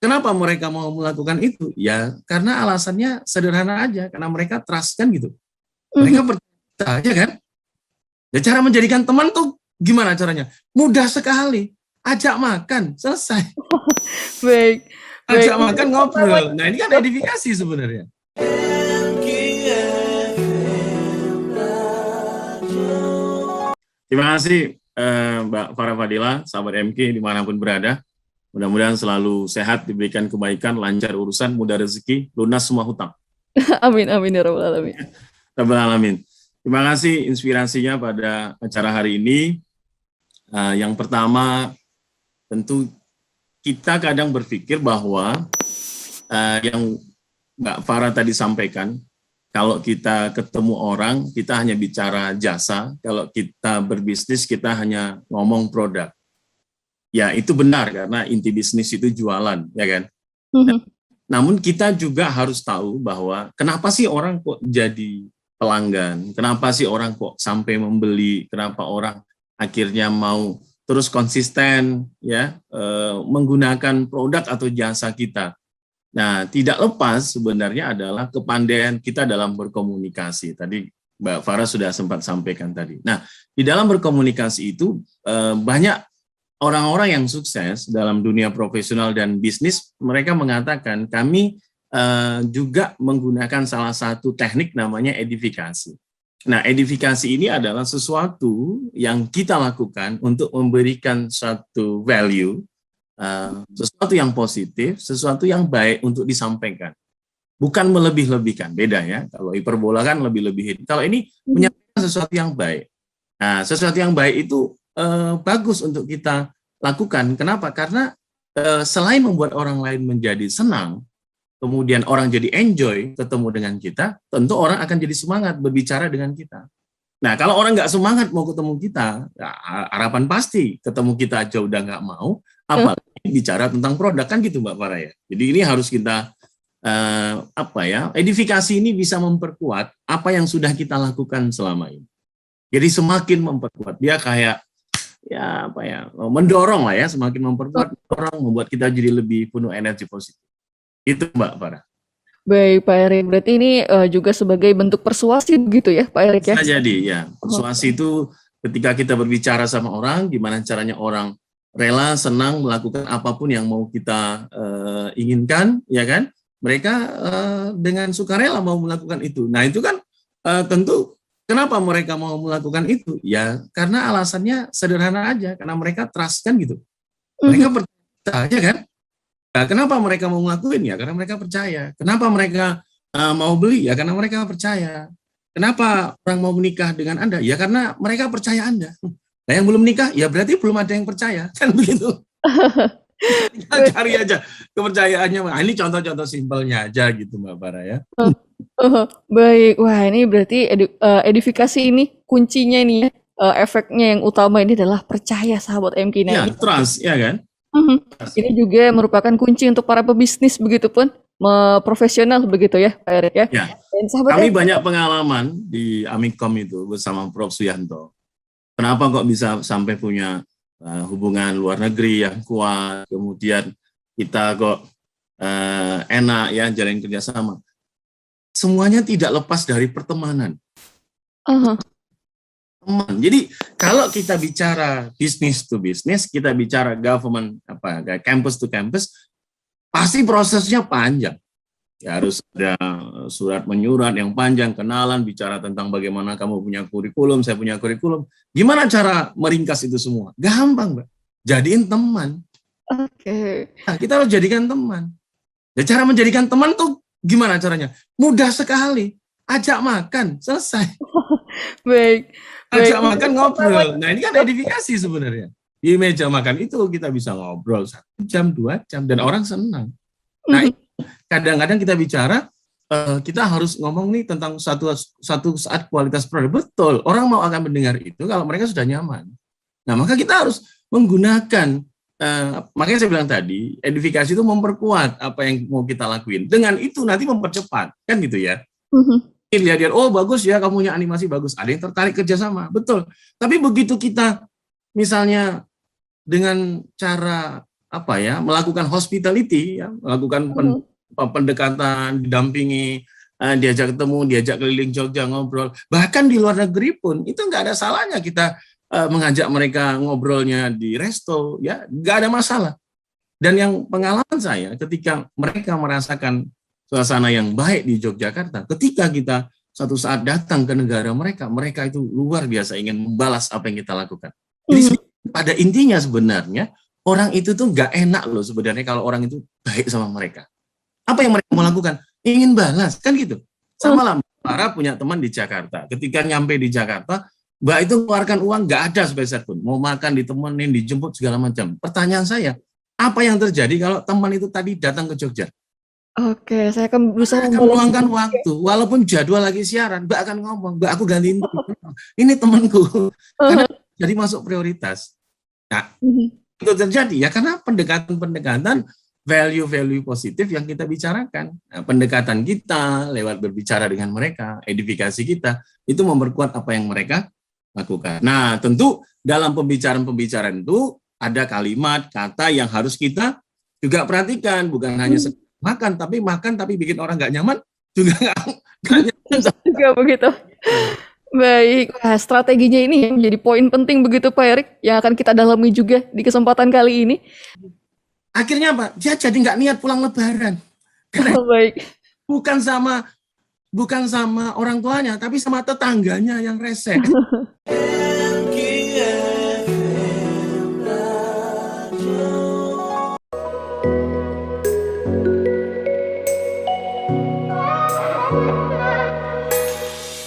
kenapa mereka mau melakukan itu? Ya, karena alasannya sederhana aja, karena mereka trust kan gitu. Mereka percaya kan? Ya, cara menjadikan teman tuh gimana caranya? Mudah sekali. Ajak makan, selesai. Baik, baik. Ajak makan, ngobrol. Nah, ini kan edifikasi sebenarnya. Terima kasih Mbak Farah Fadila, sahabat MK dimanapun berada. Mudah-mudahan selalu sehat, diberikan kebaikan, lancar urusan, mudah rezeki, lunas semua hutang. Amin, amin ya rabbal alamin. Rabbal alamin. Terima kasih inspirasinya pada acara hari ini. Yang pertama, tentu kita kadang berpikir bahwa yang Mbak Farah tadi sampaikan, kalau kita ketemu orang, kita hanya bicara jasa. Kalau kita berbisnis, kita hanya ngomong produk. Ya, itu benar karena inti bisnis itu jualan, ya kan? Namun kita juga harus tahu bahwa kenapa sih orang kok jadi pelanggan? Kenapa sih orang kok sampai membeli? Kenapa orang akhirnya mau terus konsisten ya menggunakan produk atau jasa kita? Nah, tidak lepas sebenarnya adalah kepandaian kita dalam berkomunikasi. Tadi Mbak Farah sudah sempat sampaikan tadi. Nah, di dalam berkomunikasi itu banyak orang-orang yang sukses dalam dunia profesional dan bisnis, mereka mengatakan kami juga menggunakan salah satu teknik namanya edifikasi. Nah, edifikasi ini adalah sesuatu yang kita lakukan untuk memberikan suatu value, sesuatu yang positif, sesuatu yang baik untuk disampaikan. Bukan melebih-lebihkan, beda ya. Kalau hiperbola kan lebih-lebihin. Kalau ini menyampaikan sesuatu yang baik. Nah, sesuatu yang baik itu bagus untuk kita lakukan. Kenapa? Karena selain membuat orang lain menjadi senang, kemudian orang jadi enjoy ketemu dengan kita, tentu orang akan jadi semangat berbicara dengan kita. Nah, kalau orang nggak semangat mau ketemu kita, ya, harapan pasti ketemu kita aja udah nggak mau, apalagi bicara tentang produk kan gitu Mbak Farah ya. Jadi ini harus kita edifikasi ini bisa memperkuat apa yang sudah kita lakukan selama ini. Jadi semakin memperkuat, dia kayak mendorong lah ya, semakin memperkuat, membuat kita jadi lebih penuh energi positif. Itu Mbak Farah. Baik Pak Erik, berarti ini juga sebagai bentuk persuasi begitu ya Pak Erik ya? Bisa jadi ya, persuasi itu ketika kita berbicara sama orang, gimana caranya orang rela, senang melakukan apapun yang mau kita inginkan, ya kan? Mereka dengan sukarela mau melakukan itu. Nah itu kan tentu kenapa mereka mau melakukan itu? Ya karena alasannya sederhana aja, karena mereka trust kan gitu. Mereka percaya kan? Nah, kenapa mereka mau ngelakuin? Ya karena mereka percaya. Kenapa mereka mau beli? Ya karena mereka percaya. Kenapa orang mau menikah dengan Anda? Ya karena mereka percaya Anda. Nah yang belum nikah, ya berarti belum ada yang percaya. Kan begitu. Kita cari aja kepercayaannya. Nah, ini contoh-contoh simpelnya aja gitu Mbak Farah ya. Baik, wah ini berarti edifikasi ini kuncinya ini ya, efeknya yang utama ini adalah percaya sahabat MK. Iya, trust, ya kan? Ini juga merupakan kunci untuk para pebisnis begitupun profesional begitu ya Pak Erik ya. Ya. Dan sahabat Kami banyak pengalaman di Amikom itu bersama Prof. Suyanto. Kenapa kok bisa sampai punya hubungan luar negeri yang kuat, kemudian kita kok enak ya jalin kerjasama. Semuanya tidak lepas dari pertemanan. Teman. Jadi kalau kita bicara business to business, kita bicara government campus to campus, pasti prosesnya panjang. Ya, harus ada surat menyurat yang panjang, kenalan, bicara tentang bagaimana kamu punya kurikulum, saya punya kurikulum. Gimana cara meringkas itu semua? Gampang, Mbak. Jadiin teman. Oke. Nah, kita harus jadikan teman. Ya, cara menjadikan teman tuh gimana caranya? Mudah sekali. Ajak makan, selesai. Baik. Ajak makan, ngobrol. Nah, ini kan edifikasi sebenarnya. Di meja makan itu kita bisa ngobrol 1 jam, 2 jam, dan orang senang. Nah, kadang-kadang kita bicara, kita harus ngomong nih tentang satu saat kualitas produk. Betul, orang mau akan mendengar itu kalau mereka sudah nyaman. Nah, maka kita harus menggunakan, makanya saya bilang tadi, edifikasi itu memperkuat apa yang mau kita lakuin. Dengan itu nanti mempercepat, kan gitu ya. Lihat, oh bagus ya, kamu punya animasi bagus. Ada yang tertarik kerjasama, betul. Tapi begitu kita misalnya dengan cara melakukan hospitality, ya, melakukan pendekatan, didampingi, diajak ketemu, diajak keliling Jogja ngobrol. Bahkan di luar negeri pun itu nggak ada salahnya kita mengajak mereka ngobrolnya di resto, ya nggak ada masalah. Dan yang pengalaman saya ketika mereka merasakan suasana yang baik di Yogyakarta, ketika kita suatu saat datang ke negara mereka, mereka itu luar biasa ingin membalas apa yang kita lakukan. Jadi pada intinya sebenarnya orang itu tuh nggak enak loh sebenarnya kalau orang itu baik sama mereka. Apa yang mereka mau lakukan? Ingin balas, kan gitu. Sama lah, Para punya teman di Jakarta. Ketika nyampe di Jakarta, Mbak itu mengeluarkan uang nggak ada sepeser pun. Mau makan, ditemenin, dijemput segala macam. Pertanyaan saya, apa yang terjadi kalau teman itu tadi datang ke Jogja? Oke, saya akan berusaha meluangkan waktu, walaupun jadwal lagi siaran, Mbak akan ngomong, Mbak aku gantiin ini temanku, karena jadi masuk prioritas. Nah, itu terjadi ya karena pendekatan-pendekatan value-value positif yang kita bicarakan. Nah, pendekatan kita lewat berbicara dengan mereka, edifikasi kita, itu memperkuat apa yang mereka lakukan. Nah, tentu dalam pembicaraan-pembicaraan itu ada kalimat, kata yang harus kita juga perhatikan, bukan hanya makan tapi bikin orang nggak nyaman juga nggak nyaman juga begitu. Baik, strateginya ini yang menjadi poin penting begitu Pak Erik yang akan kita dalami juga di kesempatan kali ini. Akhirnya apa? Dia jadi nggak niat pulang Lebaran. Baik. Bukan sama orang tuanya, tapi sama tetangganya yang rese.